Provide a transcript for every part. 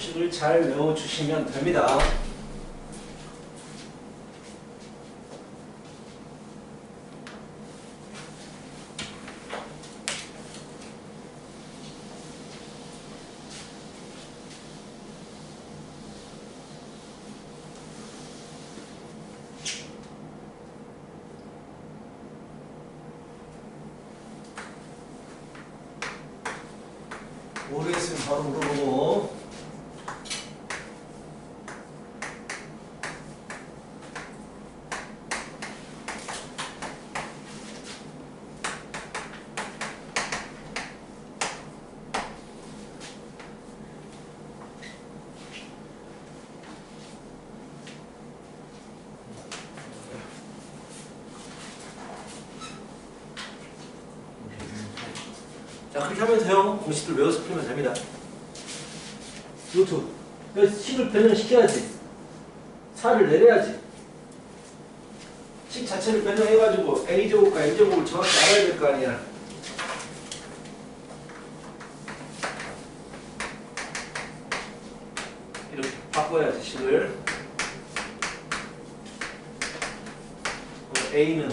공식을 잘 외워주시면 됩니다. 모르겠으면 바로 물어보고. 자, 그렇게 하면 돼요. 공식들 외워서 풀면 됩니다. 루트. 식을 변형시켜야지. 차를 내려야지. 식 자체를 변형해가지고 A제곱과 N제곱을 정확히 알아야 될 거 아니야. 이렇게 바꿔야지, 식을. A는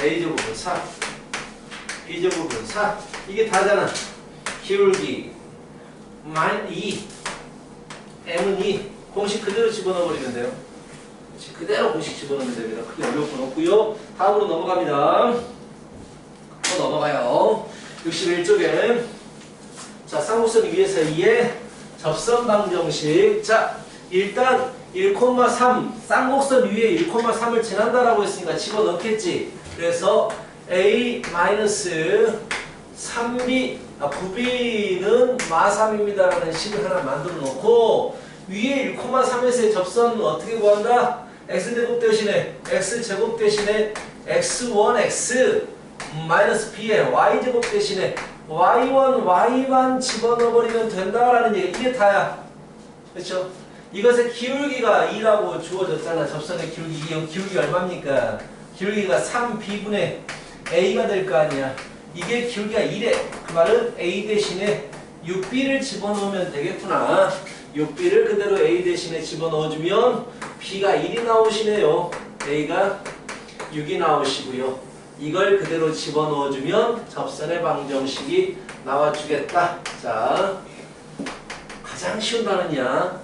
A제곱은 4. B제곱은 4. 이게 다잖아. 기울기 만 2. M은 2. 공식 그대로 집어넣어버리면 돼요. 그대로 공식 집어넣으면 됩니다. 크게 어려울 건 없고요. 다음으로 넘어갑니다. 또 넘어가요. 61쪽에 자, 쌍곡선 위에서 2의 접선 방정식. 자, 일단 1,3 쌍곡선 위에 1,3을 지난다라고 했으니까 집어넣겠지. 그래서 A-3B 9B는 마3입니다라는 식을 하나 만들어 놓고 위에 1,3에서의 접선은 어떻게 구한다? X제곱 대신에 X제곱 대신에 X1X 마이너스 B에 Y제곱 대신에 Y1 Y만 집어넣어버리면 된다라는 얘기. 이게 다야. 그렇죠? 이것의 기울기가 2라고 주어졌잖아. 접선의 기울기. 기울기가 얼마입니까? 기울기가 3B분의 A가 될 거 아니야. 이게 기울기가 1에 그 말은 A 대신에 6B를 집어넣으면 되겠구나. 6B를 그대로 A 대신에 집어넣어주면 B가 1이 나오시네요. A가 6이 나오시고요. 이걸 그대로 집어넣어주면 접선의 방정식이 나와주겠다. 자, 가장 쉬운 단원이야.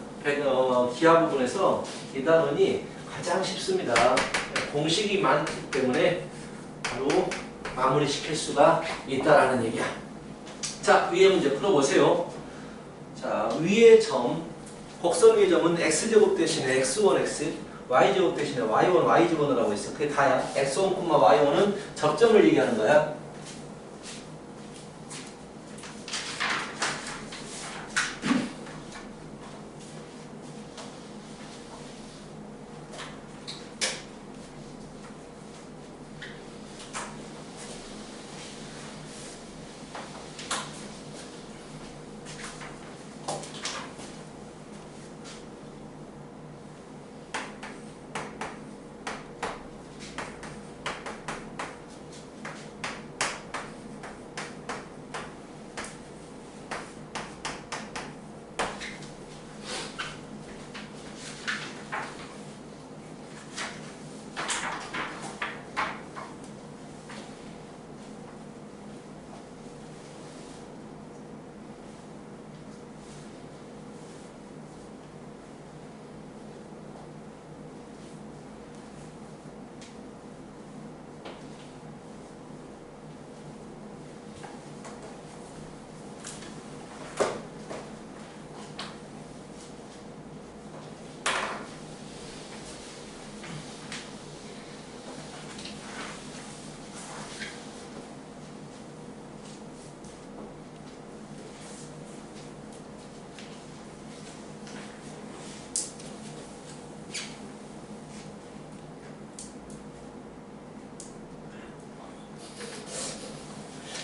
기하 부분에서 이 단원이 가장 쉽습니다. 공식이 많기 때문에 바로 마무리 시킬 수가 있다라는 얘기야. 자, 위에 문제 풀어보세요. 자, 위의 점, 곡선 위의 점은 x제곱 대신에 x1x, y제곱 대신에 y1, y 집어넣으라고 했어. 그게 다야. x1, y1은 접점을 얘기하는 거야.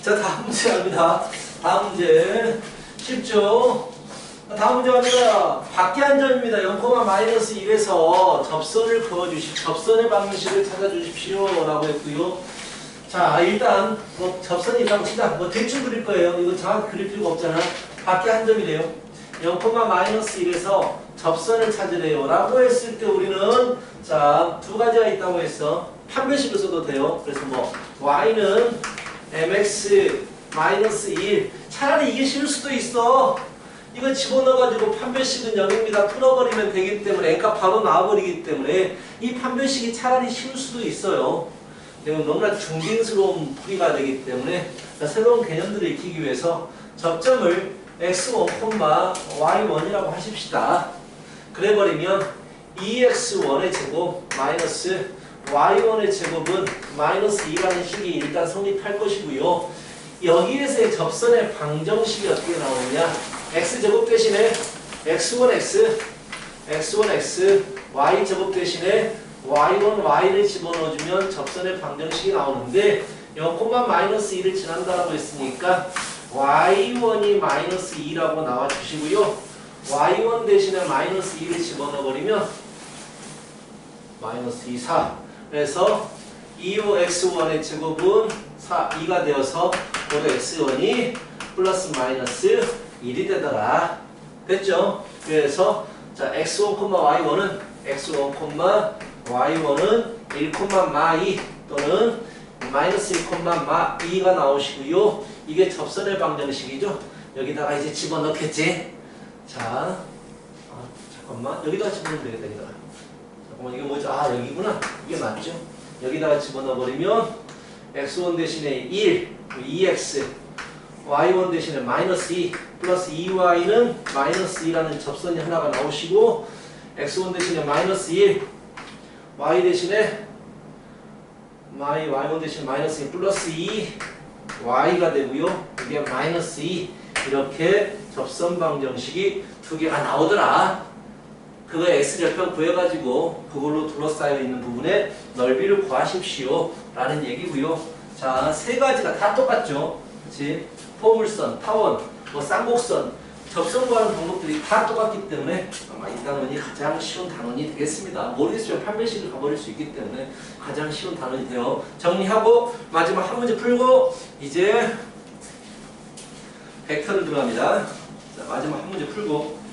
자, 다음 문제 갑니다. 다음 문제 쉽죠? 다음 문제 갑니다. 밖에 한 점입니다. 0,-1에서 접선을 접선의 방식을 찾아주십시오 라고 했고요. 자, 일단 뭐 접선이 있다고 치자. 뭐 대충 그릴 거예요. 이거 정확히 그릴 필요가 없잖아. 밖에 한 점이래요. 0,-1에서 접선을 찾으래요 라고 했을 때 우리는 자, 두 가지가 있다고 했어. 판별식을 써도 돼요. 그래서 뭐 y는 mx-1 차라리 이게 쉬울 수도 있어. 이거 집어넣어가지고 판별식은 0입니다. 풀어버리면 되기 때문에 n값 바로 나와버리기 때문에 이 판별식이 차라리 쉬울 수도 있어요. 너무나 중딩스러운 풀이가 되기 때문에 새로운 개념들을 익히기 위해서 접점을 x1, y1이라고 하십시다. 그래버리면 2x1의 제곱 마이너스 y1의 제곱은 마이너스 2라는 식이 일단 성립할 것이고요. 여기에서의 접선의 방정식이 어떻게 나오느냐. x제곱 대신에 x1x, x1x, y제곱 대신에 y1, y를 집어넣어주면 접선의 방정식이 나오는데 0,-2를 지난다라고 했으니까 y1이 마이너스 2라고 나와주시고요. y1 대신에 마이너스 2를 집어넣어버리면 마이너스 2, 4. 그래서 2x1의 제곱은 2가 되어서 고로 x1이 플러스 마이너스 1이 되더라. 됐죠? 그래서 자 x1, y1은 x1, y1은 1,-2 또는 마이너스 1,-2가 나오시고요. 이게 접선의 방정식이죠. 여기다가 이제 집어넣겠지. 자, 잠깐만 여기다가 집어넣으면 되겠다. 여기다가. 잠깐만 이게 뭐죠? 여기구나. 이게 맞죠? 여기다가 집어넣어버리면 x1 대신에 1, 2x y1 대신에 마이너스 2 플러스 2y는 마이너스 2라는 접선이 하나가 나오시고 x1 대신에 마이너스 1 y 대신에 y1 대신에 마이너스 2 플러스 2 y가 되고요. 이게 마이너스 2 이렇게 접선 방정식이 두 개가 나오더라. 그거 x절편 구해가지고 그걸로 둘러싸여 있는 부분의 넓이를 구하십시오 라는 얘기고요. 자, 세 가지가 다 똑같죠. 그치? 포물선, 타원, 뭐 쌍곡선, 접선 구하는 방법들이 다 똑같기 때문에 아마 이 단원이 가장 쉬운 단원이 되겠습니다. 모르겠으면 판별식을 가버릴 수 있기 때문에 가장 쉬운 단원이 돼요. 정리하고 마지막 한 문제 풀고 이제 벡터를 들어갑니다. 자, 마지막 한 문제 풀고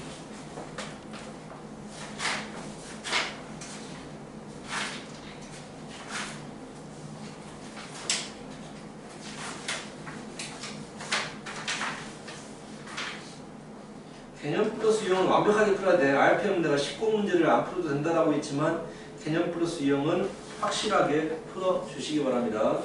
개념 플러스 유형은 완벽하게 풀어야 돼. RPM 내가 19문제를 안 풀어도 된다라고 했지만 개념 플러스 유형은 확실하게 풀어주시기 바랍니다.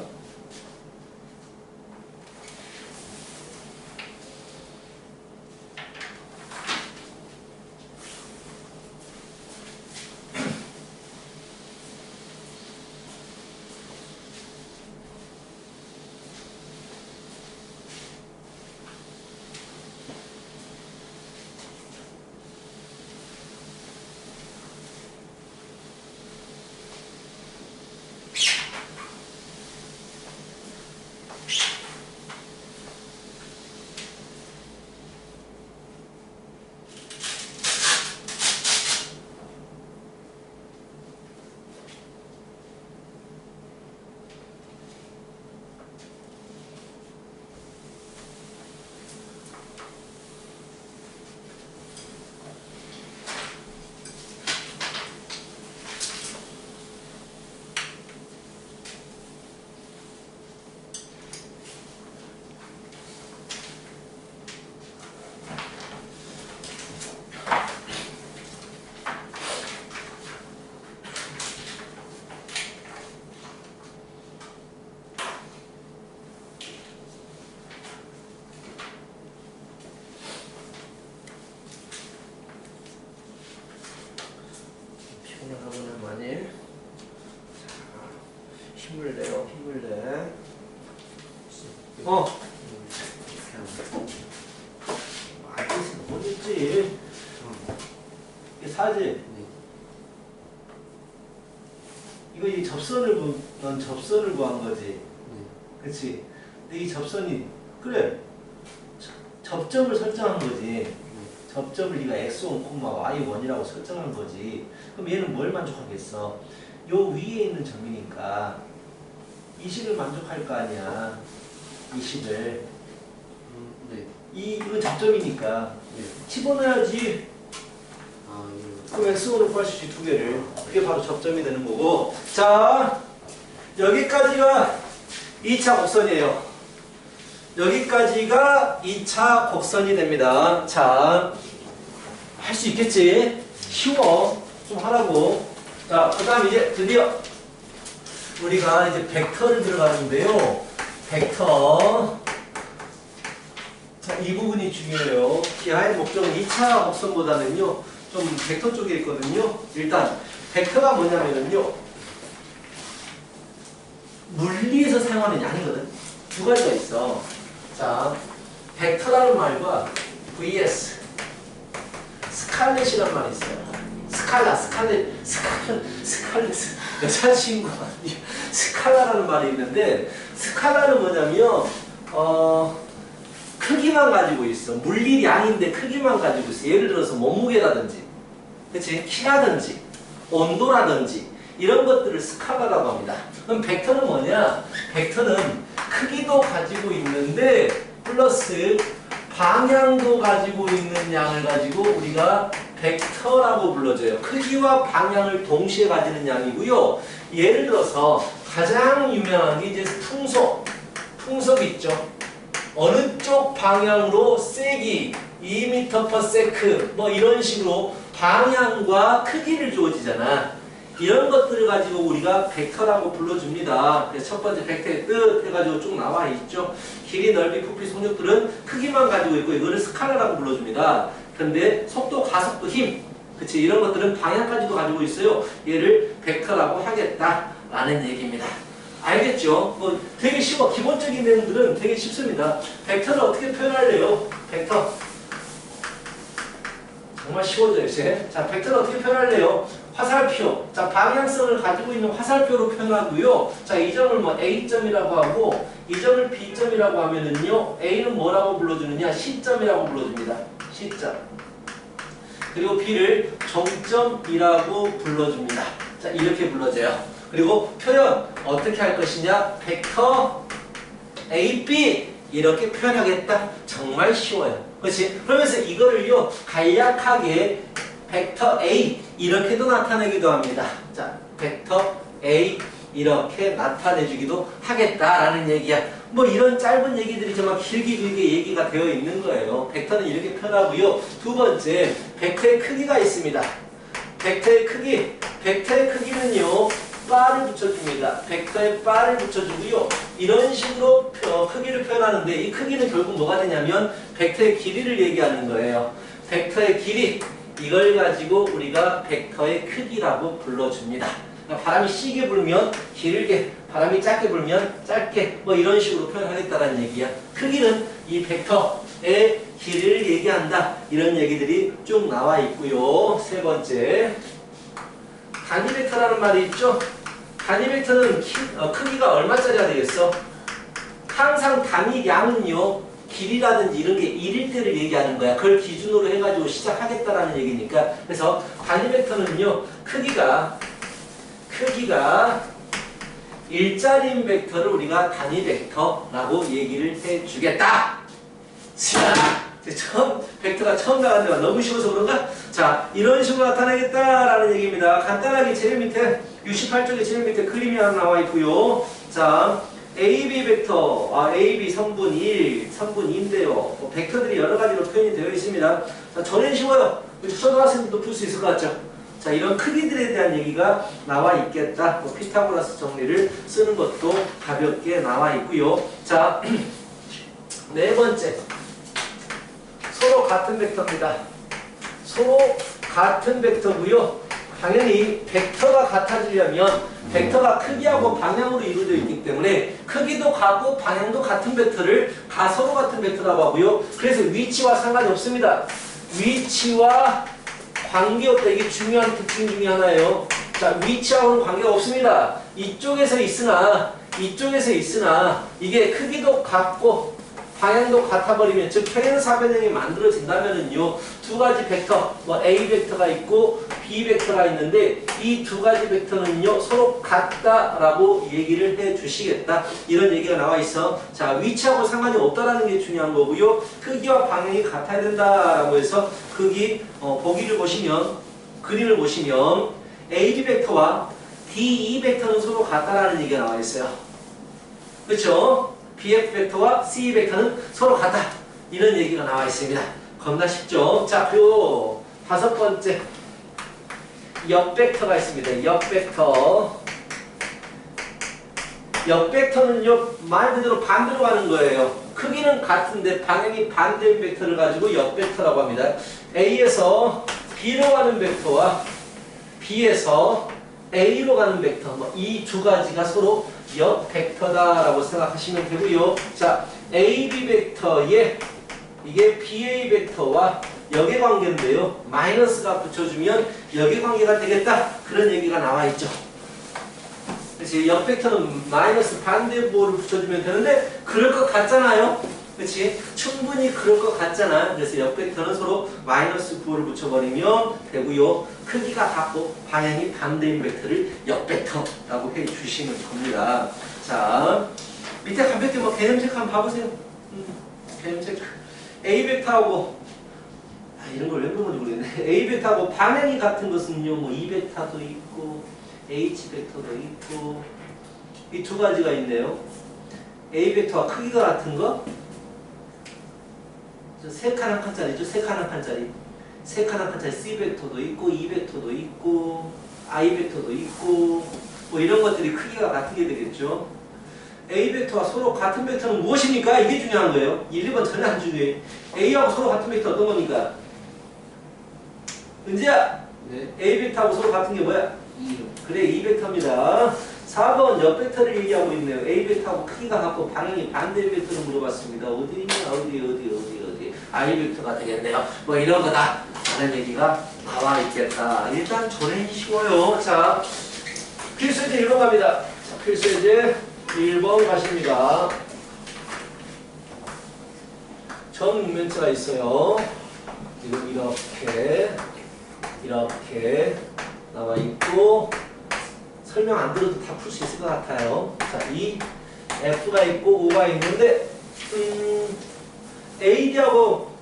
피곤하구나 많이. 힘을 내요. 힘을 내. 알겠어. 어딨지? 이게 사지? 이거 이 접선을 넌 접선을 구한 거지. 그치? 근데 이 접선이 그래. 접점을 설정한 거지. 접점을 네가 x1, y1이라고 설정한 거지. 그럼 얘는 뭘 만족하겠어? 요 위에 있는 점이니까 이 식을 만족할 거 아니야. 이 식을. 네. 이건 접점이니까 네. 집어넣어야지. 그럼 x1을 구할 수 있지, 두 개를. 그게 바로 접점이 되는 거고. 자, 여기까지가 2차 곡선이에요. 여기까지가 2차 곡선이 됩니다. 자, 할 수 있겠지? 쉬워. 좀 하라고. 자, 그 다음 이제 드디어 우리가 이제 벡터를 들어가는데요. 벡터. 자, 이 부분이 중요해요. 기하의 목적은 2차 곡선보다는요, 좀 벡터 쪽에 있거든요. 일단, 벡터가 뭐냐면요, 물리에서 사용하는 양이거든. 두 가지가 있어. 자, 벡터라는 말과 vs, 스칼렛이라는 말이 있어요. 스칼렛, 여자친구 아니야. 스칼라라는 말이 있는데, 스칼라는 뭐냐면, 크기만 가지고 있어. 물리량인데 크기만 가지고 있어. 예를 들어서 몸무게라든지, 그치? 키라든지, 온도라든지, 이런 것들을 스칼라라고 합니다. 그럼 벡터는 뭐냐? 벡터는 크기도 가지고 있는데, 플러스 방향도 가지고 있는 양을 가지고 우리가 벡터라고 불러줘요. 크기와 방향을 동시에 가지는 양이고요. 예를 들어서 가장 유명한 게 이제 풍속 있죠. 어느 쪽 방향으로 세기 2m/s 뭐 이런 식으로 방향과 크기를 주어지잖아. 이런 것들을 가지고 우리가 벡터라고 불러줍니다. 그래서 첫 번째 벡터의 뜻 해가지고 쭉 나와 있죠. 길이, 넓이, 부피, 속력들은 크기만 가지고 있고 이거를 스칼라라고 불러줍니다. 근데 속도, 가속도, 힘, 그치, 이런 것들은 방향까지도 가지고 있어요. 얘를 벡터라고 하겠다라는 얘기입니다. 알겠죠? 뭐 되게 쉬워. 기본적인 내용들은 되게 쉽습니다. 벡터를 어떻게 표현할래요? 벡터 정말 쉬워져요 이제. 자, 벡터를 어떻게 표현할래요? 화살표. 자, 방향성을 가지고 있는 화살표로 표현하고요. 자, 이 점을 뭐 A점이라고 하고 이 점을 B점이라고 하면은요, A는 뭐라고 불러주느냐? C점이라고 불러줍니다. C점. 그리고 B를 정점이라고 불러줍니다. 자, 이렇게 불러줘요. 그리고 표현 어떻게 할 것이냐? 벡터 A, B 이렇게 표현하겠다. 정말 쉬워요. 그렇지? 그러면서 이거를요, 간략하게 벡터 A 이렇게도 나타내기도 합니다. 자, 벡터 A 이렇게 나타내주기도 하겠다라는 얘기야. 뭐 이런 짧은 얘기들이 정말 길게 얘기가 되어 있는 거예요. 벡터는 이렇게 표현하고요. 두 번째, 벡터의 크기가 있습니다. 벡터의 크기는요, 바를 붙여줍니다. 벡터에 바를 붙여주고요. 이런 식으로 크기를 표현하는데 이 크기는 결국 뭐가 되냐면 벡터의 길이를 얘기하는 거예요. 벡터의 길이, 이걸 가지고 우리가 벡터의 크기라고 불러줍니다. 그러니까 바람이 세게 불면 길게, 바람이 작게 불면 짧게, 뭐 이런 식으로 표현하겠다는 얘기야. 크기는 이 벡터의 길이를 얘기한다. 이런 얘기들이 쭉 나와 있고요. 세 번째, 단위 벡터라는 말이 있죠. 단위 벡터는 크기가 얼마짜리가 되겠어? 항상 단위량은요, 길이라든지 이런 게 1일 때를 얘기하는 거야. 그걸 기준으로 해가지고 시작하겠다라는 얘기니까. 그래서 단위 벡터는요, 크기가 일자리인 벡터를 우리가 단위 벡터라고 얘기를 해주겠다. 벡터가 처음 나갔는데 너무 쉬워서 그런가? 자, 이런 식으로 나타내겠다라는 얘기입니다. 간단하게 제일 밑에 68쪽에 제일 밑에 그림이 하나 나와 있고요. 자, AB 벡터, AB 성분 1, 성분 2인데요. 벡터들이 여러 가지로 표현이 되어 있습니다. 자, 전혀 쉬워요. 초등학생들도 풀 수 있을 것 같죠? 자, 이런 크기들에 대한 얘기가 나와 있겠다. 피타고라스 정리를 쓰는 것도 가볍게 나와 있고요. 자, 네 번째. 서로 같은 벡터입니다. 서로 같은 bek터고요. 당연히 벡터가 같아지려면 벡터가 크기하고 방향으로 이루어져 있기 때문에 크기도 같고 방향도 같은 벡터를 서로 같은 벡터라고 하고요. 그래서 위치와 상관이 없습니다. 위치와 관계없다. 이게 중요한 특징 중에 하나예요. 자, 위치하고는 관계가 없습니다. 이쪽에서 있으나 이게 크기도 같고 방향도 같아버리면, 즉 평행사변형이 만들어진다면은요, 두 가지 벡터, 뭐 A 벡터가 있고 B 벡터가 있는데 이 두 가지 벡터는요 서로 같다라고 얘기를 해주시겠다, 이런 얘기가 나와 있어. 자, 위치하고 상관이 없다라는 게 중요한 거고요. 크기와 방향이 같아야 된다라고 해서 크기 보기를 보시면, 그림을 보시면 AB 벡터와 DE 벡터는 서로 같다라는 얘기가 나와 있어요. 그렇죠? BF 벡터와 CE 벡터는 서로 같다, 이런 얘기가 나와 있습니다. 겁나 쉽죠? 자, 그리고 다섯 번째 역 벡터가 있습니다. 역 벡터. 역 벡터는요 말 그대로 반대로 가는 거예요. 크기는 같은데 방향이 반대인 벡터를 가지고 역 벡터라고 합니다. A에서 B로 가는 벡터와 B에서 A로 가는 벡터, 이 두 가지가 서로 역 벡터다라고 생각하시면 되고요. 자, AB 벡터에 이게 BA 벡터와 역의 관계인데요. 마이너스가 붙여주면 역의 관계가 되겠다, 그런 얘기가 나와 있죠. 그렇지? 역 벡터는 마이너스 반대보호를 붙여주면 되는데 그럴 것 같잖아요. 그렇지? 충분히 그럴 것 같잖아. 그래서 역 벡터는 서로 마이너스 9를 붙여버리면 되고요. 크기가 같고 방향이 반대인 벡터를 역 벡터라고 해주시면 됩니다. 자, 밑에 한 벡터 개념 체크 한번 봐보세요. 개념 체크. A 벡터하고 이런 걸 왜 그런지 모르겠네. A 벡터하고 방향이 같은 것은요, E 벡터도 있고 H 벡터도 있고 이 두 가지가 있네요. A 벡터와 크기가 같은 거, 세 칸 한 칸짜리죠. 세 칸 한 칸짜리. 세 칸 한 칸짜리 C 벡터도 있고 E 벡터도 있고 I 벡터도 있고 뭐 이런 것들이 크기가 같은 게 되겠죠. A 벡터와 서로 같은 벡터는 무엇입니까? 이게 중요한 거예요. 1, 2번 전혀 안 중요해. A하고 서로 같은 벡터 어떤 겁니까? 은지야! 네. A 벡터하고 서로 같은 게 뭐야? 2. 그래, E 벡터입니다. 4번 옆 벡터를 얘기하고 있네요. A 벡터하고 크기가 같고 방향이 반대 벡터를 물어봤습니다. 어디 있냐? 어디. I 벡터가 되겠네요. 뭐 이런 거다 라는 얘기가 나와 있겠다. 일단 저는 쉬워요. 자, 필수예제 1번 갑니다. 자, 필수예제 1번 가십니다. 정육면체가 있어요. 지금 이렇게 나와 있고 설명 안 들어도 다 풀 수 있을 것 같아요. 자, 이 F가 있고 O가 있는데 AD하고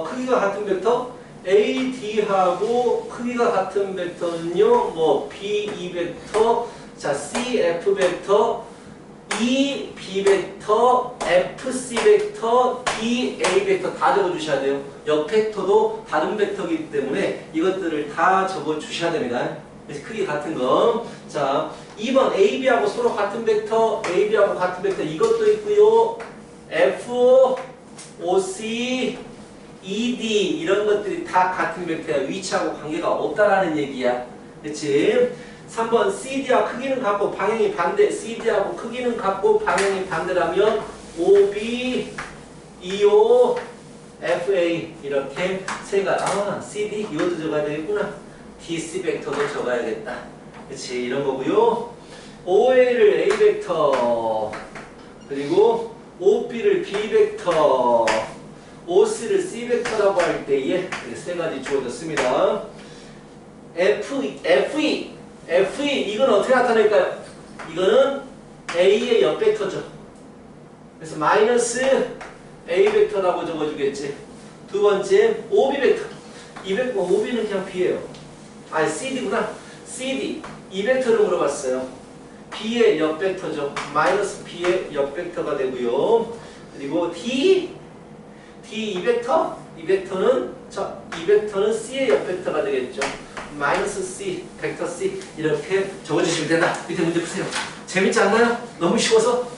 크기가 같은 벡터, AD하고 크기가 같은 벡터는요, 뭐 BE 벡터, 자 CF 벡터, EB 벡터, FC 벡터, DA 벡터 다 적어주셔야 돼요. 역 벡터도 다른 벡터이기 때문에 이것들을 다 적어주셔야 됩니다. 그래서 크기 같은 거. 자, 2번 AB하고 서로 같은 벡터, AB하고 같은 벡터 이것도 있고요. F, OC, ED 이런 것들이 다 같은 벡터야. 위치하고 관계가 없다라는 얘기야. 그렇지? 3번 CD와 크기는 같고 방향이 반대. CD하고 크기는 같고 방향이 반대라면 OB, EO, FA 이렇게 세 가지. CD 이것도 적어야 되겠구나. DC 벡터도 적어야겠다. 그렇지? 이런 거고요. OA를 A 벡터, 그리고 OB를 B 벡터, OC를 C 벡터라고 할 때에 세 가지 주어졌습니다. FE 이건 어떻게 나타낼까요? 이거는 A의 옆 벡터죠. 그래서 마이너스 A 벡터라고 적어주겠지. 두 번째 OB 벡터. 이 벡터 OB는 그냥 B예요. 아, CD구나. CD 이 벡터를 물어봤어요. B의 옆 벡터죠. 마이너스 B의 옆 벡터가 되고요. 그리고 D 이 벡터, 이 벡터는 C의 옆 벡터가 되겠죠. 마이너스 C, 벡터 C 이렇게 적어주시면 된다. 밑에 문제 푸세요. 재밌지 않나요? 너무 쉬워서.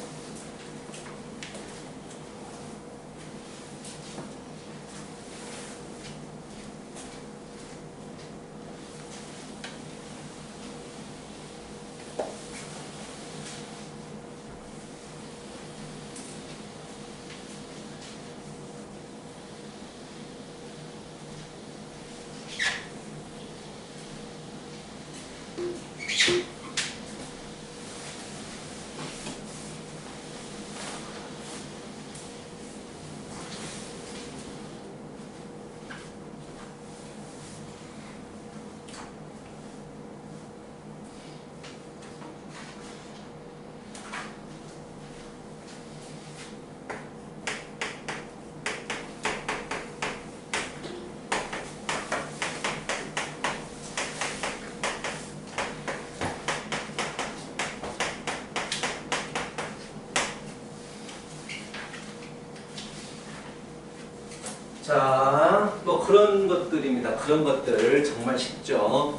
자, 뭐 그런 것들입니다. 그런 것들 정말 쉽죠.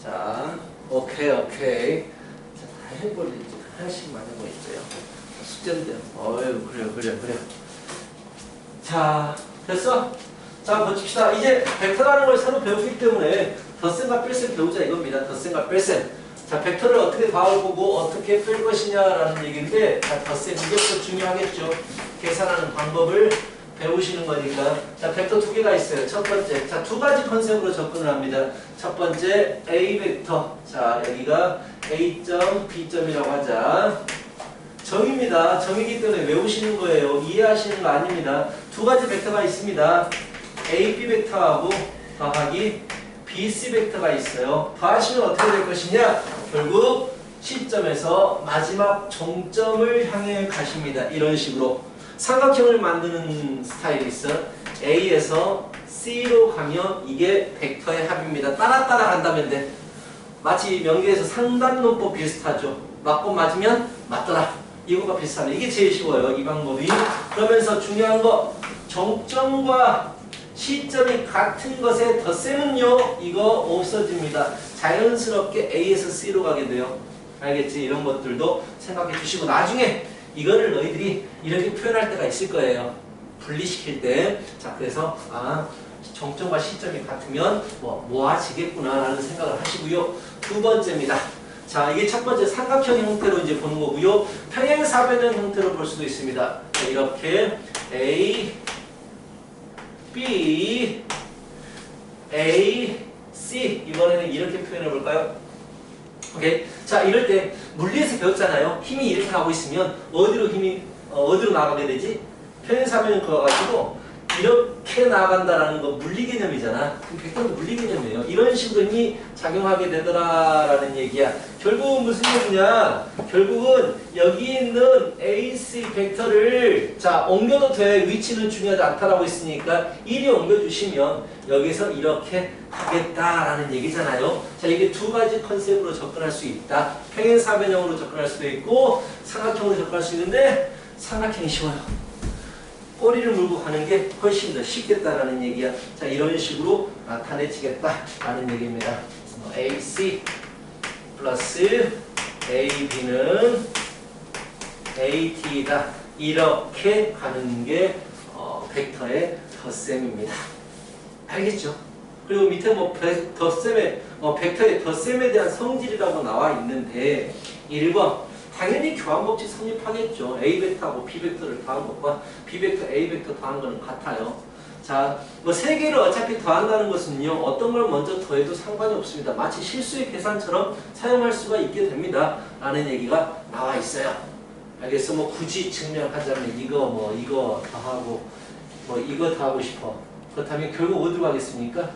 자, 오케이. 자, 다 해버리지. 하나씩만 해보겠어요. 숙제인데. 어휴, 그래요. 자, 됐어? 자, 버팁시다. 이제 벡터라는 걸 새로 배웠기 때문에 덧셈과 뺄셈 배우자 이겁니다. 덧셈과 뺄셈. 자, 벡터를 어떻게 더할 거고 어떻게 뺄 것이냐라는 얘기인데, 자, 덧셈 이것도 중요하겠죠. 계산하는 방법을 배우시는 거니까. 자, 벡터 두 개가 있어요. 첫 번째, 자, 두 가지 컨셉으로 접근을 합니다. 첫 번째 A 벡터. 자, 여기가 A점, B점이라고 하자. 정입니다. 정이기 때문에 외우시는 거예요. 이해하시는 거 아닙니다. 두 가지 벡터가 있습니다. AB 벡터하고 더하기 BC 벡터가 있어요. 더하시면 어떻게 될 것이냐? 결국 C점에서 마지막 종점을 향해 가십니다. 이런 식으로 삼각형을 만드는 스타일이 있어. A에서 C로 가면 이게 벡터의 합입니다. 따라 간다면 돼. 마치 명계에서 상단론법 비슷하죠. 맞고 맞으면 맞더라. 이거가 비슷하네. 이게 제일 쉬워요. 이 방법이. 그러면서 중요한 거 정점과 시점이 같은 것의 덧셈은요. 이거 없어집니다. 자연스럽게 A에서 C로 가게 돼요. 알겠지? 이런 것들도 생각해 주시고 나중에 이거를 너희들이 이렇게 표현할 때가 있을 거예요. 분리시킬 때. 자, 그래서 정점과 시점이 같으면 모아지겠구나 라는 생각을 하시고요. 두 번째입니다. 자, 이게 첫 번째 삼각형 형태로 이제 보는 거고요. 평행사변형 형태로 볼 수도 있습니다. 자, 이렇게 A, B, A, C 이번에는 이렇게 표현해 볼까요? 오케이. 자, 이럴 때 물리에서 배웠잖아요. 힘이 이렇게 가고 있으면 어디로 나가게 되지? 평행사변형 그어가지고 이렇게 나간다라는 거 물리 개념이잖아. 그럼 벡터는 물리 개념이에요. 이런 식으로 힘이 작용하게 되더라라는 얘기야. 결국은 무슨 얘기냐? 결국은 여기 있는 AC 벡터를 자 옮겨도 돼. 위치는 중요하지 않다라고 했으니까 이리 옮겨주시면 여기서 이렇게 하겠다라는 얘기잖아요. 자, 이게 두 가지 컨셉으로 접근할 수 있다. 평행사변형으로 접근할 수도 있고 삼각형으로 접근할 수 있는데 삼각형이 쉬워요. 꼬리를 물고 가는 게 훨씬 더 쉽겠다라는 얘기야. 자, 이런 식으로 나타내지겠다라는 얘기입니다. AC 플러스 AB는 AT다. 이렇게 가는 게 벡터의 덧셈입니다. 알겠죠? 그리고 밑에 벡터의 덧셈에 대한 성질이라고 나와 있는데 1번 당연히 교환법칙 성립하겠죠. A 벡터하고 B 벡터를 더한 것과 B 벡터, A 벡터 더한 거는 같아요. 자, 세 개를 어차피 더한다는 것은요. 어떤 걸 먼저 더해도 상관이 없습니다. 마치 실수의 계산처럼 사용할 수가 있게 됩니다. 라는 얘기가 나와 있어요. 알겠어? 굳이 증명하자면 이거 더하고 이거 더하고 싶어. 그렇다면 결국 어디로 가겠습니까?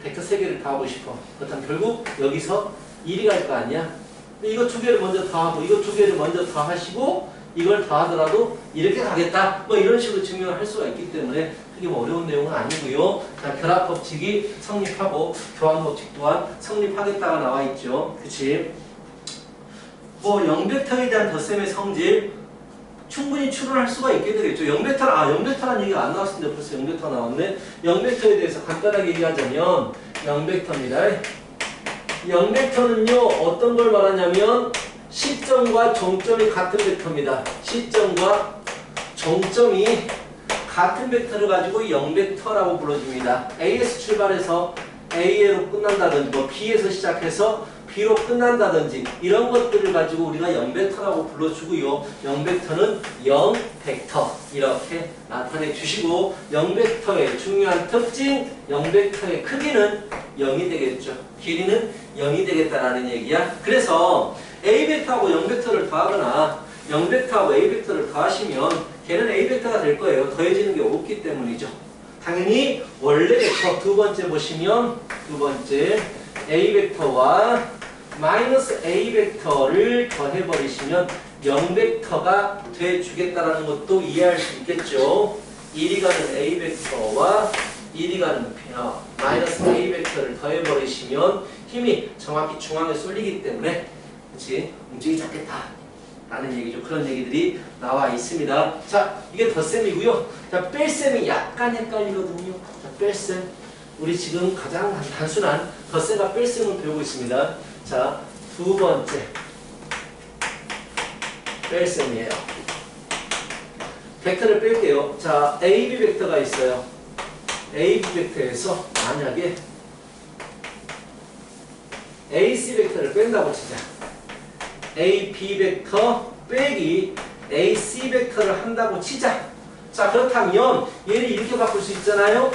벡터 3개를 더하고 싶어. 그렇다면 결국 여기서 1이 갈 거 아니야? 이거 두 개를 먼저 더하고 이거 두 개를 먼저 더하시고 이걸 더하더라도 이렇게 가겠다. 이런 식으로 증명을 할 수가 있기 때문에 크게 어려운 내용은 아니고요. 자, 결합법칙이 성립하고 교환법칙 또한 성립하겠다가 나와 있죠. 그치? 0벡터에 대한 덧셈의 성질 충분히 추론할 수가 있게 되겠죠. 0벡터라는 얘기가 안 나왔는데 벌써 0벡터가 나왔네. 0벡터에 대해서 간단하게 얘기하자면 0벡터입니다. 0벡터는요 어떤 걸 말하냐면 시점과 종점이 같은 벡터입니다. 시점과 종점이 같은 벡터를 가지고 0벡터라고 불러줍니다. A에서 출발해서 A로 끝난다든지 B에서 시작해서 B로 끝난다든지 이런 것들을 가지고 우리가 0벡터라고 불러주고요. 0벡터는 0벡터 이렇게 나타내 주시고 0벡터의 중요한 특징 0벡터의 크기는 0이 되겠죠. 길이는 0이 되겠다라는 얘기야. 그래서 A벡터하고 0벡터를 더하거나 0벡터하고 A벡터를 더하시면 걔는 A벡터가 될 거예요. 더해지는 게 없기 때문이죠. 당연히 원래 벡터 두 번째 보시면 두 번째 A벡터와 마이너스 A벡터를 더해버리시면 0벡터가 돼주겠다라는 것도 이해할 수 있겠죠. 1이 가는 A벡터와 1이 가는 마이너스 A벡터를 더해버리시면 힘이 정확히 중앙에 쏠리기 때문에 그치? 움직이지 않겠다 라는 얘기죠. 그런 얘기들이 나와 있습니다. 자, 이게 덧셈이고요. 자, 뺄셈이 약간 헷갈리거든요. 자, 뺄셈. 우리 지금 가장 단순한 덧셈과 뺄셈을 배우고 있습니다. 자, 두 번째 뺄셈이에요. 벡터를 뺄게요. 자, AB 벡터가 있어요. AB 벡터에서 만약에 AC 벡터를 뺀다고 치자. AB 벡터 빼기 AC 벡터를 한다고 치자. 자, 그렇다면 얘를 이렇게 바꿀 수 있잖아요.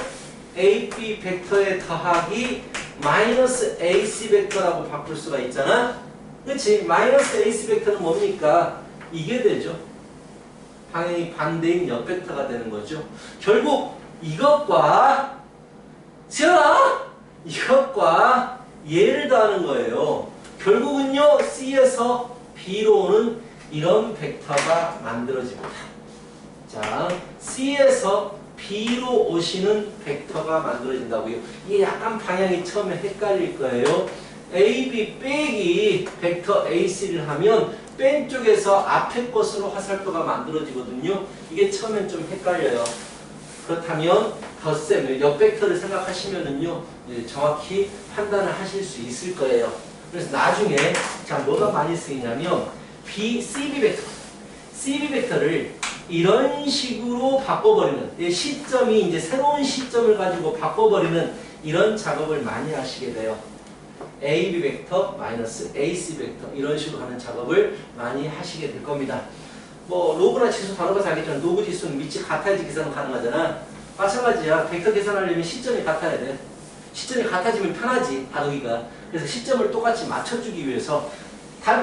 AB 벡터의 더하기 마이너스 AC 벡터라고 바꿀 수가 있잖아. 그렇지? 마이너스 AC 벡터는 뭡니까? 이게 되죠. 방향이 반대인 옆 벡터가 되는 거죠. 결국 이것과 이것과 얘를 더하는 거예요. 결국은요, C에서 B로 오는 이런 벡터가 만들어집니다. 자, C에서 B로 오시는 벡터가 만들어진다고요. 이게 약간 방향이 처음에 헷갈릴 거예요. AB 빼기 벡터 AC를 하면 뺀 쪽에서 앞에 것으로 화살표가 만들어지거든요. 이게 처음엔 좀 헷갈려요. 그렇다면 덧셈, 옆 벡터를 생각하시면은요, 정확히 판단을 하실 수 있을 거예요. 그래서 나중에 자, 뭐가 많이 쓰이냐면 CB 벡터, CB 벡터를 이런 식으로 바꿔버리는, 시점이 이제 새로운 시점을 가지고 바꿔버리는 이런 작업을 많이 하시게 돼요. AB 벡터 마이너스 AC 벡터 이런 식으로 하는 작업을 많이 하시게 될 겁니다. 뭐 로그나 지수 단어가 알겠지만 로그 지수는 밑이 같아야지 계산은 가능하잖아. 마찬가지야. 벡터 계산하려면 시점이 같아야 돼. 시점이 같아지면 편하지, 다루기가. 그래서 시점을 똑같이 맞춰주기 위해서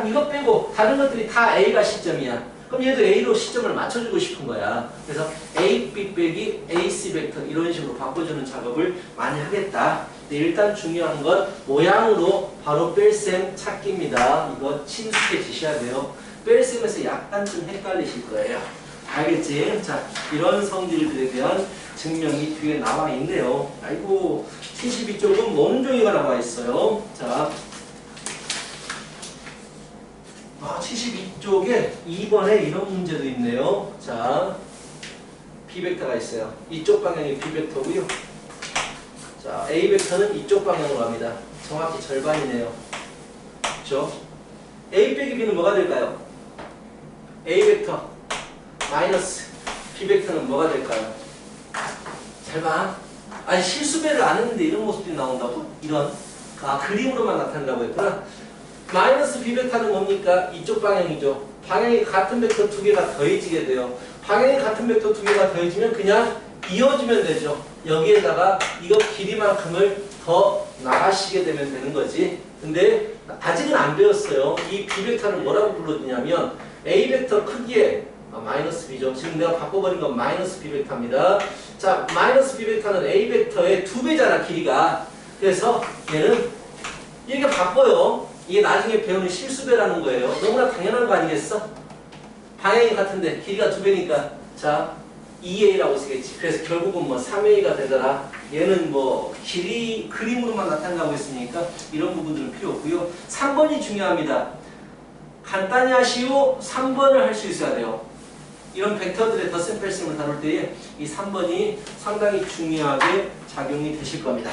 이것 빼고 다른 것들이 다 A가 시점이야. 그럼 얘도 A로 시점을 맞춰주고 싶은 거야. 그래서 AB 빼기 AC 벡터 이런 식으로 바꿔주는 작업을 많이 하겠다. 근데 일단 중요한 건 모양으로 바로 뺄셈 찾기입니다. 이거 친숙해지셔야 돼요. 뺄셈에서 약간 좀 헷갈리실 거예요. 알겠지? 자, 이런 성질들에 대한 증명이 뒤에 나와 있네요. 아이고, 72쪽은 모는 종이가 나와 있어요. 자, 72쪽에 2번에 이런 문제도 있네요. 자, B벡터가 있어요. 이쪽 방향이 B벡터고요. 자, A벡터는 이쪽 방향으로 갑니다. 정확히 절반이네요. 그렇죠? A 빼기 B는 뭐가 될까요? A벡터 마이너스 B벡터는 뭐가 될까요? 잘 봐. 아니, 실수배를 안 했는데 이런 모습이 나온다고? 이런. 그림으로만 나타낸다고 했구나. 마이너스 B벡터는 뭡니까? 이쪽 방향이죠. 방향이 같은 벡터 두 개가 더해지게 돼요. 방향이 같은 벡터 두 개가 더해지면 그냥 이어주면 되죠. 여기에다가 이거 길이만큼을 더 나가시게 되면 되는 거지. 근데 아직은 안 배웠어요. 이 B벡터를 뭐라고 불러주냐면 A벡터 크기에 마이너스 B죠. 지금 내가 바꿔버린 건 마이너스 B벡터입니다. 자, 마이너스 B벡터는 A벡터의 2배잖아, 길이가. 그래서 얘는 이렇게 바꿔요. 이게 나중에 배우는 실수배라는 거예요. 너무나 당연한 거 아니겠어? 방향이 같은데 길이가 2배니까 자, 2A라고 쓰겠지. 그래서 결국은 뭐 3A가 되더라. 얘는 뭐 그림으로만 나타낸다고 했으니까 이런 부분들은 필요 없고요. 3번이 중요합니다. 간단히 하시오. 3번을 할 수 있어야 돼요. 이런 벡터들의 덧셈 뺄셈을 다룰 때에 이 3번이 상당히 중요하게 작용이 되실 겁니다.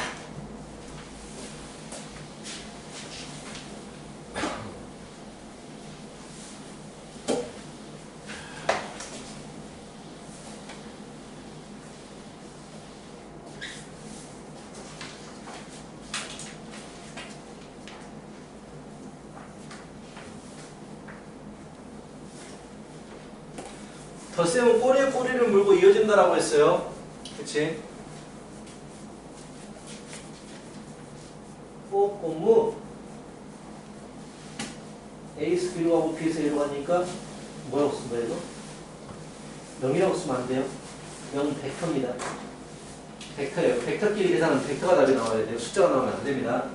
덧셈은 꼬리에 꼬리를 물고 이어진다라고 했어요. 그치? 꼬꼬무 A에서 B로 가고 B에서 A로 가니까 뭐라고 쓴 거예요? 이거? 0이라고 쓰면 안 돼요. 0은 벡터입니다. 벡터예요. 벡터끼리 계산하면 벡터가 답이 나와야 돼요. 숫자가 나오면 안 됩니다.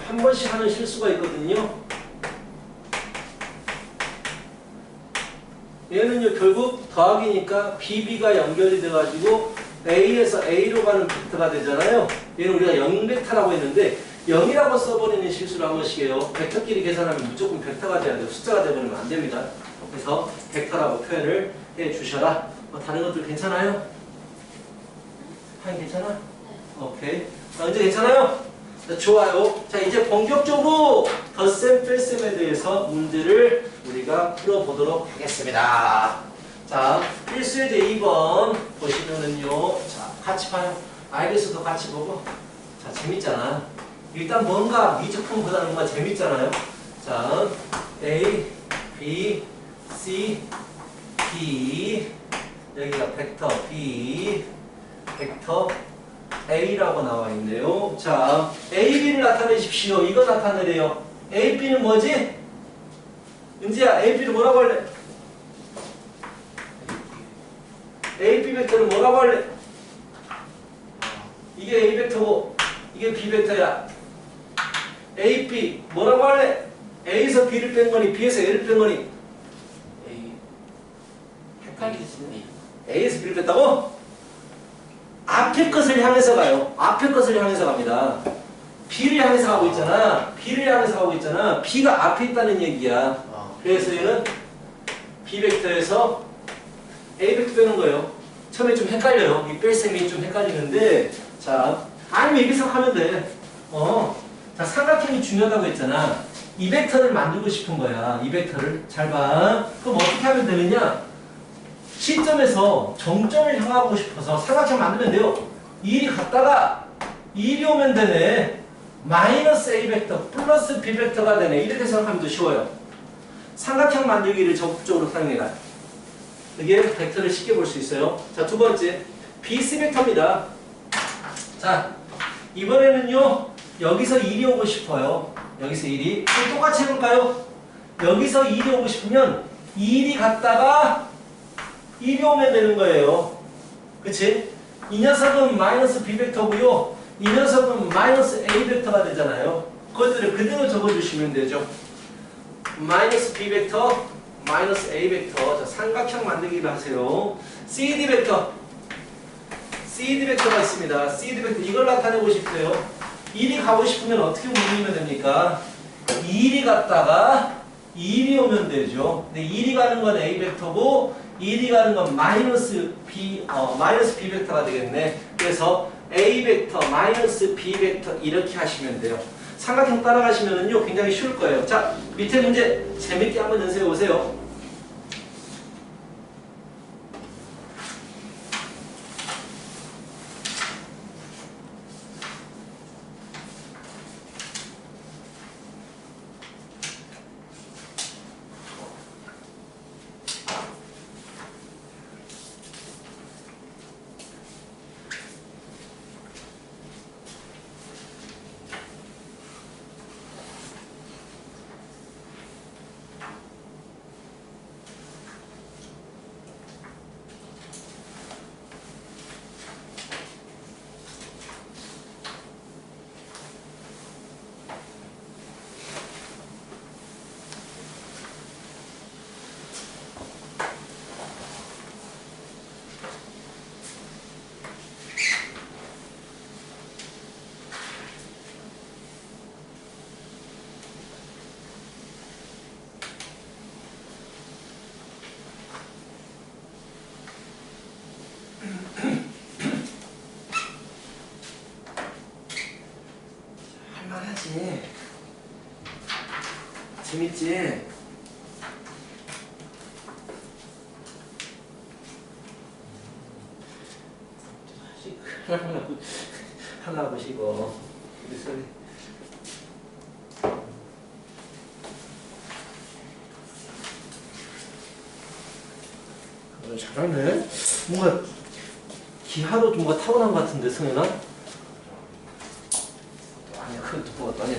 한 번씩 하는 실수가 있거든요. 얘는요 결국 더하기니까 BB가 연결이 돼가지고 A에서 A로 가는 벡터가 되잖아요. 얘는 우리가 0벡터라고 했는데 0이라고 써버리는 실수를 한 번씩 해요. 벡터끼리 계산하면 무조건 벡터가 돼야 돼요. 숫자가 돼버리면 안 됩니다. 그래서 벡터라고 표현을 해 주셔라. 다른 것들 괜찮아요? 하인 괜찮아? 오케이. 이제 괜찮아요? 자, 좋아요. 자, 이제 본격적으로 덧셈, 뺄셈에 대해서 문제를 우리가 풀어보도록 하겠습니다. 자, 필수예제 2번 보시면은요. 자, 같이 봐요. 알겠어도 같이 보고. 자, 재밌잖아. 일단 뭔가 미적분보다는 뭔가 재밌잖아요. 자, A, B, C, D. 여기가 벡터 B, 벡터 A라고 나와 있네요. 자, A, B를 나타내십시오. 이거 나타내래요. A, B는 뭐지? 은지야, A, B를 뭐라고 할래? A, B 벡터를 뭐라고 할래? 이게 A 벡터고 이게 B 벡터야. A, B 뭐라고 할래? A에서 B를 뺀 거니 B에서 A를 뺀 거니? A 헷갈리시네. A에서 B를 뺐다고? 앞에 것을 향해서 가요. 앞에 것을 향해서 갑니다. B를 향해서 가고 있잖아. B를 향해서 가고 있잖아. B가 앞에 있다는 얘기야. 그래서 얘는 B 벡터에서 A 벡터 빼는 거예요. 처음에 좀 헷갈려요. 이 뺄셈이 좀 헷갈리는데, 자, 아니면 이렇게 생각하면 돼. 자, 삼각형이 중요하다고 했잖아. 이 벡터를 만들고 싶은 거야. 이 벡터를. 잘 봐. 그럼 어떻게 하면 되느냐? 시점에서 정점을 향하고 싶어서 삼각형 만들면 돼요. 이 일이 갔다가 이 일이 오면 되네. 마이너스 A 벡터 플러스 B 벡터가 되네. 이렇게 생각하면 더 쉬워요. 삼각형 만들기를 적극적으로 사용해라. 이게 벡터를 쉽게 볼 수 있어요. 자, 두 번째 BC 벡터입니다. 자, 이번에는요 여기서 1이 오고 싶어요. 여기서 1이 똑같이 해볼까요? 여기서 1이 오고 싶으면 1이 갔다가 1이 오면 되는 거예요. 그치? 이 녀석은 마이너스 B 벡터고요. 이 녀석은 마이너스 A 벡터가 되잖아요. 그것들을 그대로 적어주시면 되죠. 마이너스 B 벡터, 마이너스 A 벡터. 자, 삼각형 만들기를 하세요. CD 벡터. CD 벡터가 있습니다. CD 벡터 이걸 나타내고 싶어요. 1이 가고 싶으면 어떻게 움직이면 됩니까? 1이 갔다가 1이 오면 되죠. 근데 1이 가는 건 A 벡터고 1이 가는 건 마이너스 B 벡터가 되겠네. 그래서 A 벡터, 마이너스 B 벡터 이렇게 하시면 돼요. 삼각형 따라가시면은요 굉장히 쉬울 거예요. 자, 밑에 문제 재밌게 한번 연습해 보세요. 할만하지? 재밌지? 하려고 보시고 잘하네. 뭔가 기하도 좀 뭔가 타고난 것 같은데 승현아? 아니야 그것도 뭐가 아니야.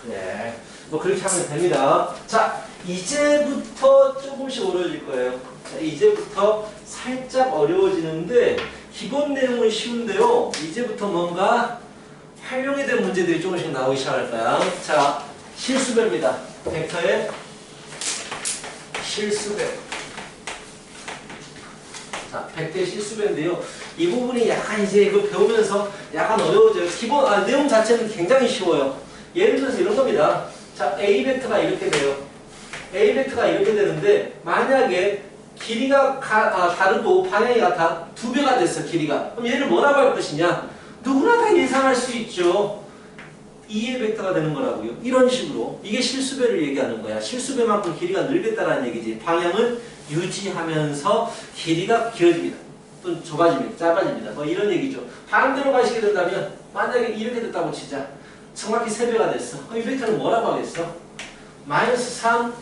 그래 뭐 그렇게 하면 됩니다. 자 이제부터 조금씩 어려워질 거예요. 자, 이제부터 살짝 어려워지는데 기본 내용은 쉬운데요. 이제부터 뭔가 활용이 된 문제들이 조금씩 나오기 시작할 거야. 자 실수배입니다. 벡터의 실수배. 자, 100대 실수배인데요. 이 부분이 약간 이제 이거 배우면서 약간 어려워져요. 기본, 내용 자체는 굉장히 쉬워요. 예를 들어서 이런 겁니다. 자, A 벡터가 이렇게 돼요. A 벡터가 이렇게 되는데, 만약에 길이가 다르고 방향이 같아. 2배가 됐어, 길이가. 그럼 얘를 뭐라고 할 것이냐? 누구나 다 예상할 수 있죠. 2의 벡터가 되는 거라고요. 이런 식으로. 이게 실수배를 얘기하는 거야. 실수배만큼 길이가 늘겠다라는 얘기지. 방향을 유지하면서 길이가 길어집니다. 또 좁아집니다. 짧아집니다. 뭐 이런 얘기죠. 반대로 가시게 된다면 만약에 이렇게 됐다고 치자. 정확히 3배가 됐어. 이 벡터는 뭐라고 하겠어? 마이너스 3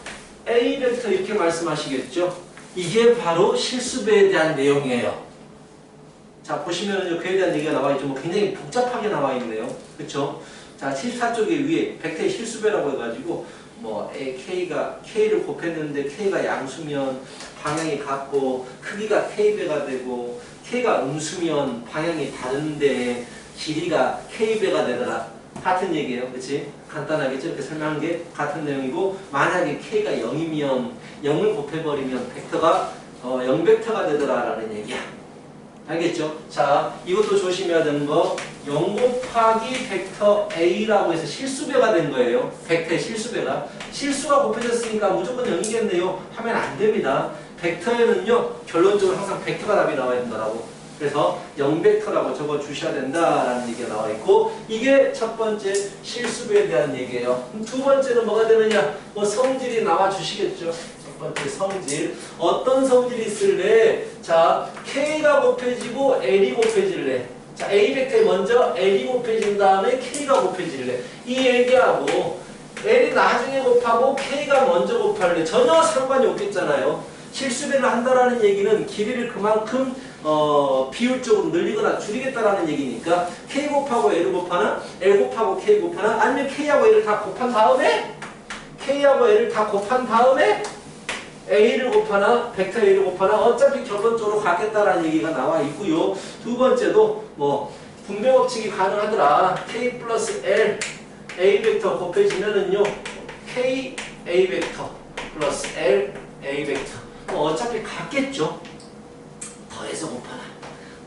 A 벡터 이렇게 말씀하시겠죠. 이게 바로 실수배에 대한 내용이에요. 자, 보시면은 그에 대한 얘기가 나와 있죠. 뭐 굉장히 복잡하게 나와 있네요. 그쵸? 자, 74쪽에 위에 벡터의 실수배라고 해가지고 뭐 K를 곱했는데 K가 양수면 방향이 같고 크기가 K배가 되고 K가 음수면 방향이 다른데 길이가 K배가 되더라. 같은 얘기예요. 그치? 간단하겠죠? 이렇게 설명한 게 같은 내용이고 만약에 K가 0이면 0을 곱해버리면 벡터가 0벡터가 되더라 라는 얘기야. 알겠죠? 자, 이것도 조심해야 되는 거 0 곱하기 벡터 A라고 해서 실수배가 된 거예요. 벡터의 실수배가. 실수가 곱해졌으니까 무조건 0이겠네요. 하면 안 됩니다. 벡터에는요, 결론적으로 항상 벡터가 답이 나와야 된다라고. 그래서 0벡터라고 적어 주셔야 된다라는 얘기가 나와 있고, 이게 첫 번째 실수배에 대한 얘기예요. 두 번째는 뭐가 되느냐? 뭐 성질이 나와 주시겠죠. 첫 번째 성질. 어떤 성질이 있을래? 자, K가 곱해지고 L이 곱해질래. 자, A 벡터에 먼저 L이 곱해진 다음에 K가 곱해질래. 이 얘기하고 L이 나중에 곱하고 K가 먼저 곱할래. 전혀 상관이 없겠잖아요. 실수배를 한다라는 얘기는 길이를 그만큼 비율적으로 늘리거나 줄이겠다라는 얘기니까 K 곱하고 L을 곱하나 L 곱하고 K 곱하나 아니면 K하고 L을 다 곱한 다음에 K하고 L을 다 곱한 다음에 A를 곱하나 벡터 A를 곱하나 어차피 결론적으로 같겠다라는 얘기가 나와 있고요. 두 번째도 뭐 분배 법칙이 가능하더라. K 플러스 L A 벡터 곱해지면은요 K A 벡터 플러스 L A 벡터 어차피 같겠죠. 더해서 곱하나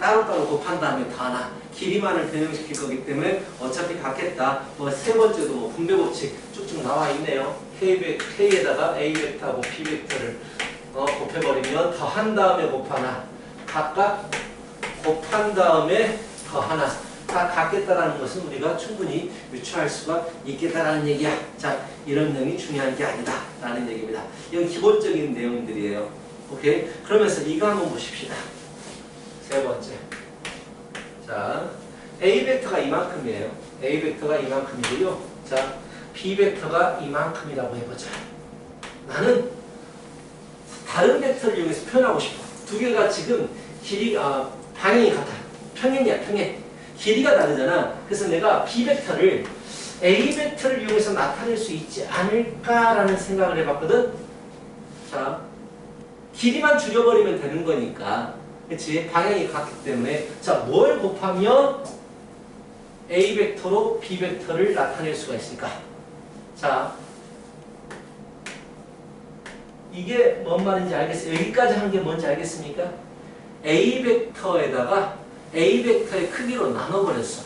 따로따로 곱한 다음에 더하나 길이만을 변형시킬 거기 때문에 어차피 같겠다. 뭐 세 번째도 뭐 분배 법칙 쭉쭉 나와 있네요. K에다가 A 벡터하고 B 벡터를 곱해버리면 더한 다음에 곱하나 각각 곱한 다음에 더하나 다 같겠다라는 것은 우리가 충분히 유추할 수가 있겠다라는 얘기야. 자, 이런 내용이 중요한 게 아니다 라는 얘기입니다. 이건 기본적인 내용들이에요. 오케이? 그러면서 이거 한번 보십시다. 세 번째. 자, A 벡터가 이만큼이에요. A 벡터가 이만큼이고요. 자, B 벡터가 이만큼이라고 해보자. 나는 다른 벡터를 이용해서 표현하고 싶어. 두 개가 지금 방향이 같아. 평행이야, 평행. 길이가 다르잖아. 그래서 내가 B 벡터를 A 벡터를 이용해서 나타낼 수 있지 않을까라는 생각을 해봤거든. 자, 길이만 줄여버리면 되는 거니까. 그치? 방향이 같기 때문에. 자, 뭘 곱하면 A 벡터로 B 벡터를 나타낼 수가 있을까? 자, 이게 뭔 말인지 알겠어요? 여기까지 한 게 뭔지 알겠습니까? A 벡터에다가 A 벡터의 크기로 나눠버렸어.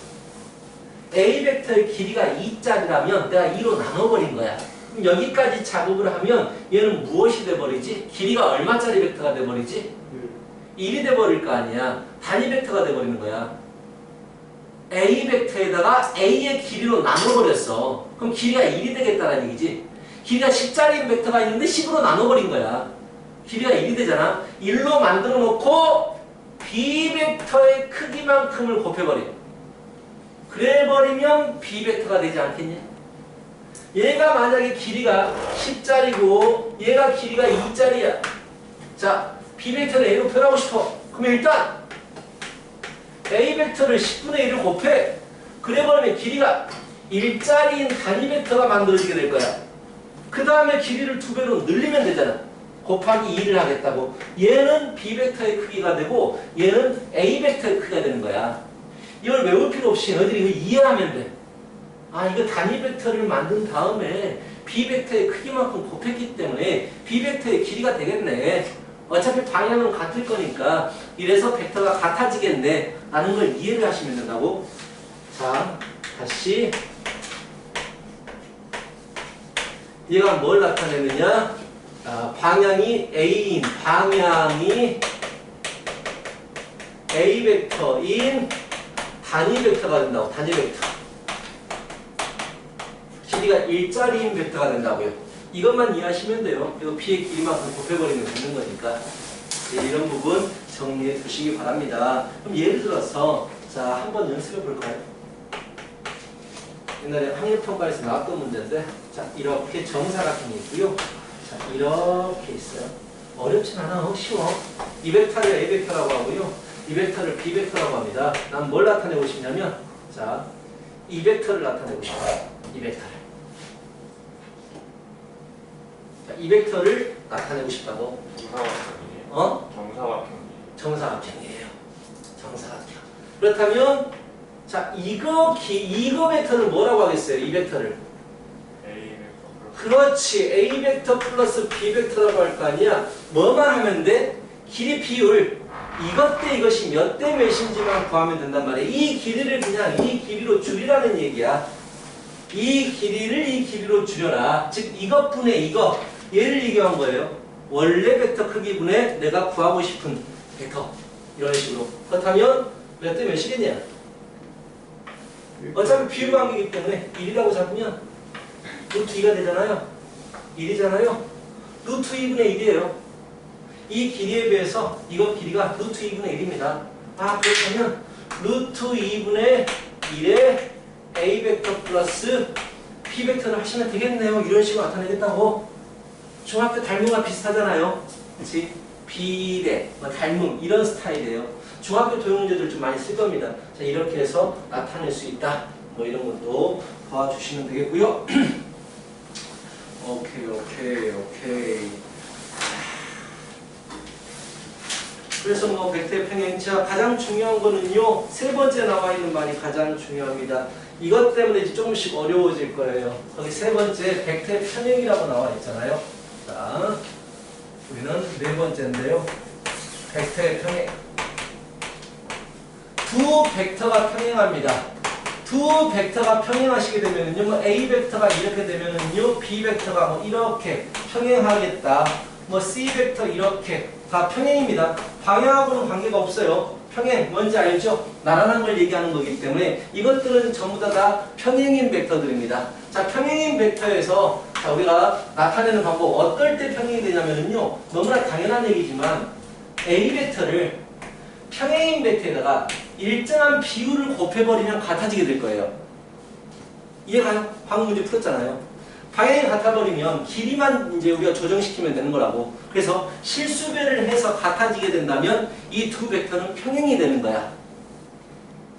A 벡터의 길이가 2짜리라면 내가 2로 나눠버린 거야. 그럼 여기까지 작업을 하면 얘는 무엇이 돼버리지? 길이가 얼마짜리 벡터가 돼버리지? 1이 돼버릴 거 아니야. 단위 벡터가 돼버리는 거야. A 벡터에다가 A의 길이로 나눠버렸어. 그럼 길이가 1이 되겠다는 얘기지. 길이가 10짜리 벡터가 있는데 10으로 나눠버린 거야. 길이가 1이 되잖아. 1로 만들어 놓고 B 벡터의 크기만큼을 곱해버려. 그래버리면 B 벡터가 되지 않겠냐? 얘가 만약에 길이가 10짜리고 얘가 길이가 2짜리야. 자, B 벡터를 A로 표현하고 싶어. 그러면 일단 A 벡터를 10분의 1을 곱해. 그래버리면 길이가 1짜리인 단위 벡터가 만들어지게 될 거야. 그 다음에 길이를 2배로 늘리면 되잖아. 곱하기 2를 하겠다고. 얘는 B 벡터의 크기가 되고 얘는 A 벡터의 크기가 되는 거야. 이걸 외울 필요 없이 너희들이 이거 이해하면 돼. 아, 이거 단위 벡터를 만든 다음에 B 벡터의 크기만큼 곱했기 때문에 B 벡터의 길이가 되겠네. 어차피 방향은 같을 거니까 이래서 벡터가 같아지겠네 라는 걸 이해를 하시면 된다고. 자, 다시 얘가 뭘 나타내느냐? 방향이 A인 방향이 A 벡터인 단위 벡터가 된다고. 단위 벡터. 길이가 일자리인 벡터가 된다고요. 이것만 이해하시면 돼요. 이거 B의 길이만큼 곱해버리면 되는 거니까. 이런 부분 정리해 두시기 바랍니다. 그럼 예를 들어서 자, 한번 연습해 볼까요? 옛날에 학력평가에서 나왔던 문제인데, 자, 이렇게 정사각형이 있고요. 자, 이렇게 있어요. 어렵진 않아. 쉬워. 이 벡터를 A 벡터라고 하고요. 이 벡터를 B 벡터라고 합니다. 난 뭘 나타내고 싶냐면, 자, 이 벡터를 나타내고 싶어요. 이 벡터를. 자, 이 벡터를 나타내고 싶다고. 정사각형이에요? 어? 정사각형이에요. 정사각형이에요. 정사각형. 그렇다면, 자, 이거 벡터를 뭐라고 하겠어요? 이 벡터를. A 벡터. 그렇지. A 벡터 플러스 B 벡터라고 할 거 아니야. 뭐만 하면 돼? 길이 비율. 이것 대 이것이 몇 대 몇인지만 구하면 된단 말이야. 이 길이를 그냥 이 길이로 줄이라는 얘기야. 이 길이를 이 길이로 줄여라. 즉 이것분의 이거. 얘를 얘기한 거예요. 원래 벡터 크기분의 내가 구하고 싶은 벡터. 이런 식으로. 그렇다면 몇 대 몇이겠냐? 어차피 비율 관계이기 때문에 1이라고 잡으면 루트 2가 되잖아요. 1이잖아요. 루트 2분의 1이에요. 이 길이에 비해서 이거 길이가 루트 2분의 1입니다. 아, 그렇다면 루트 2분의 1에 A 벡터 플러스 B 벡터를 하시면 되겠네요. 이런 식으로 나타내겠다고. 중학교 닮음과 비슷하잖아요. 그렇지? 비례, 닮음 이런 스타일이에요. 중학교 도형 문제들 좀 많이 쓸 겁니다. 자, 이렇게 해서 나타낼 수 있다. 뭐 이런 것도 봐주시면 되겠고요. 오케이. 그래서 뭐 벡터의 평행자 가장 중요한 거는요. 세 번째 나와 있는 말이 가장 중요합니다. 이것 때문에 이제 조금씩 어려워질 거예요. 거기 세 번째 벡터의 평행이라고 나와 있잖아요. 자, 우리는 네 번째인데요. 벡터의 평행. 두 벡터가 평행합니다. 두 벡터가 평행하시게 되면은요, 뭐 A 벡터가 이렇게 되면은요, B 벡터가 뭐 이렇게 평행하겠다. 뭐 C 벡터 이렇게 다 평행입니다. 방향하고는 관계가 없어요. 평행 뭔지 알죠? 나란한 걸 얘기하는 거기 때문에 이것들은 전부 다 평행인 벡터들입니다. 자, 평행인 벡터에서 자, 우리가 나타내는 방법 어떨 때 평행이 되냐면은요, 너무나 당연한 얘기지만 A 벡터를 평행인 벡터에다가 일정한 비율을 곱해버리면 같아지게 될 거예요. 이해가요? 방금 문제 풀었잖아요. 방향이 같아버리면 길이만 이제 우리가 조정시키면 되는 거라고. 그래서 실수배를 해서 같아지게 된다면 이 두 벡터는 평행이 되는 거야.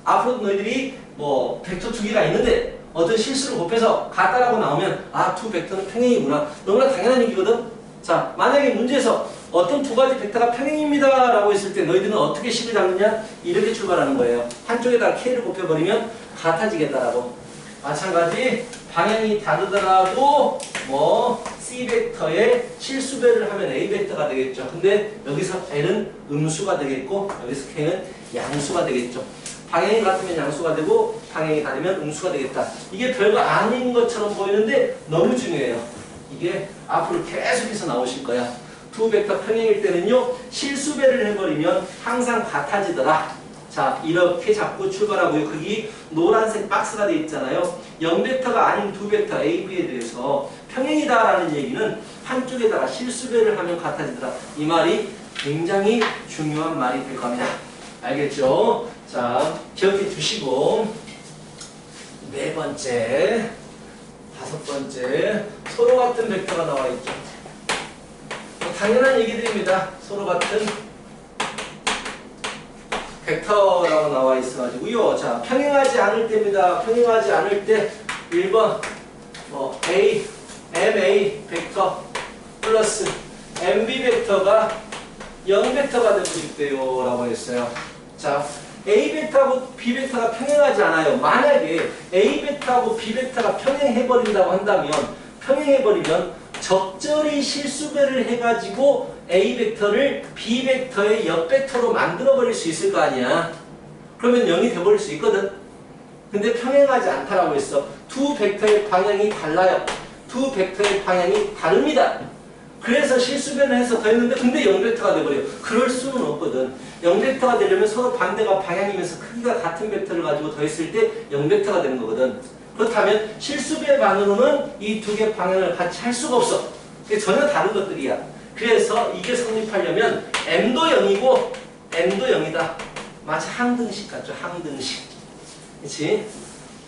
앞으로 너희들이 뭐 벡터 두 개가 있는데 어떤 실수를 곱해서 같다라고 나오면 아, 두 벡터는 평행이구나. 너무나 당연한 얘기거든. 자, 만약에 문제에서 어떤 두 가지 벡터가 평행입니다 라고 했을 때 너희들은 어떻게 식을 잡느냐? 이렇게 출발하는 거예요. 한쪽에다 K를 곱해버리면 같아지겠다라고. 마찬가지 방향이 다르더라도 뭐 C 벡터에 실수배를 하면 A 벡터가 되겠죠. 근데 여기서 L은 음수가 되겠고 여기서 K는 양수가 되겠죠. 방향이 같으면 양수가 되고 방향이 다르면 음수가 되겠다. 이게 별거 아닌 것처럼 보이는데 너무 중요해요. 이게 앞으로 계속해서 나오실 거야. 두 벡터 평행일 때는요, 실수배를 해버리면 항상 같아지더라. 자, 이렇게 잡고 출발하고요. 거기 노란색 박스가 돼 있잖아요. 0벡터가 아닌 두 벡터 A, B에 대해서 평행이다라는 얘기는 한쪽에다가 실수배를 하면 같아지더라. 이 말이 굉장히 중요한 말이 될 겁니다. 알겠죠? 자, 기억해 두시고 네 번째, 다섯 번째 서로 같은 벡터가 나와 있죠. 당연한 얘기들입니다. 서로 같은 벡터라고 나와 있어가지고요. 자, 평행하지 않을 때입니다. 평행하지 않을 때 1번 뭐 A, MA 벡터 플러스 MB 벡터가 0벡터가 되고 있대요 라고 했어요. 자, A 벡터하고 B 벡터가 평행하지 않아요. 만약에 A 벡터하고 B 벡터가 평행해버린다고 한다면 평행해버리면 적절히 실수배를 해가지고 A 벡터를 B 벡터의 옆 벡터로 만들어버릴 수 있을 거 아니야. 그러면 0이 돼버릴 수 있거든. 근데 평행하지 않다라고 했어. 두 벡터의 방향이 달라요. 두 벡터의 방향이 다릅니다. 그래서 실수배를 해서 더했는데 근데 0벡터가 돼버려요. 그럴 수는 없거든. 0벡터가 되려면 서로 반대가 방향이면서 크기가 같은 벡터를 가지고 더했을 때 0벡터가 되는 거거든. 그렇다면 실수배 반으로는 이 두 개 방향을 같이 할 수가 없어. 이게 전혀 다른 것들이야. 그래서 이게 성립하려면 m도 0이고 n도 0이다. 마치 항등식 같죠. 항등식. 그렇지?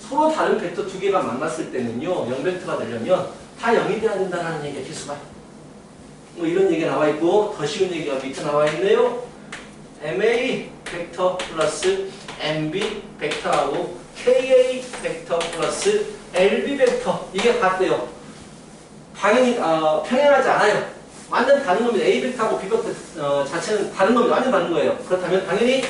서로 다른 벡터 두 개가 만났을 때는요. 0벡터가 되려면 다 0이 돼야 된다는 얘기야. 개수가. 뭐 이런 얘기가 나와 있고 더 쉬운 얘기가 밑에 나와 있네요. MA 벡터 플러스 MB 벡터하고 KA 벡터 플러스 LB 벡터 이게 같대요. 방향이 평행하지 않아요. 완전 다른 겁니다. A 벡터하고 B 벡터 자체는 다른 겁니다. 완전 다른 거예요. 그렇다면 당연히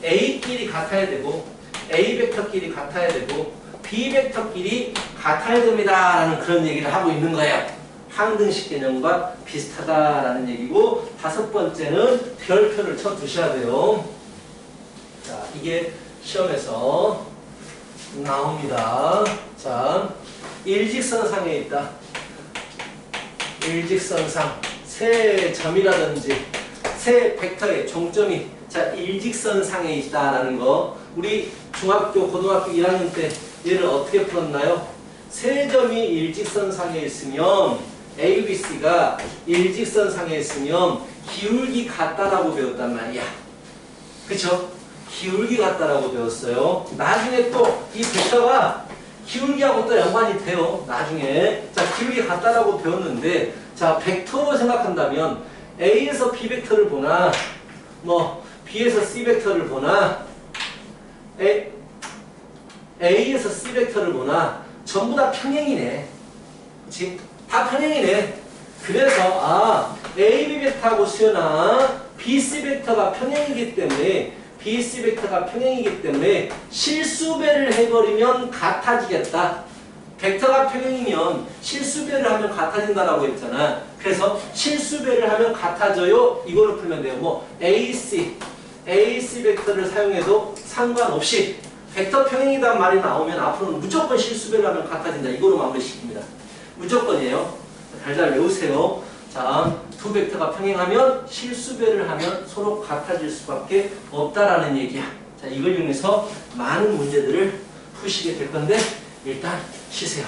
A끼리 같아야 되고 A 벡터끼리 같아야 되고 B 벡터끼리 같아야 됩니다. 라는 그런 얘기를 하고 있는 거예요. 항등식 개념과 비슷하다라는 얘기고 다섯 번째는 별표를 쳐두셔야 돼요. 자, 이게 시험에서 나옵니다. 자, 일직선상에 있다. 일직선상 세 점이라든지 세 벡터의 종점이 자 일직선상에 있다라는 거 우리 중학교, 고등학교 1학년 때 얘를 어떻게 풀었나요? 세 점이 일직선상에 있으면 A, B, C가 일직선상에 있으면 기울기 같다라고 배웠단 말이야. 그쵸? 기울기 같다라고 배웠어요. 나중에 또 이 벡터가 기울기하고 또 연관이 돼요. 나중에. 자, 기울기 같다라고 배웠는데 자, 벡터로 생각한다면 A에서 B 벡터를 보나 뭐 B에서 C 벡터를 보나 A에서 C 벡터를 보나 전부 다 평행이네. 그치? 다 평행이네. 그래서 AB 벡터하고 수연아 BC 벡터가 평행이기 때문에 BC 벡터가 평행이기 때문에 실수배를 해버리면 같아지겠다. 벡터가 평행이면 실수배를 하면 같아진다라고 했잖아. 그래서 실수배를 하면 같아져요. 이걸로 풀면 돼요. 뭐 AC 벡터를 사용해도 상관없이 벡터 평행이란 말이 나오면 앞으로는 무조건 실수배를 하면 같아진다. 이걸로 마무리시킵니다. 무조건이에요. 달달 외우세요. 자, 두 벡터가 평행하면 실수배를 하면 서로 같아질 수밖에 없다라는 얘기야. 자, 이걸 이용해서 많은 문제들을 푸시게 될 건데 일단 쉬세요.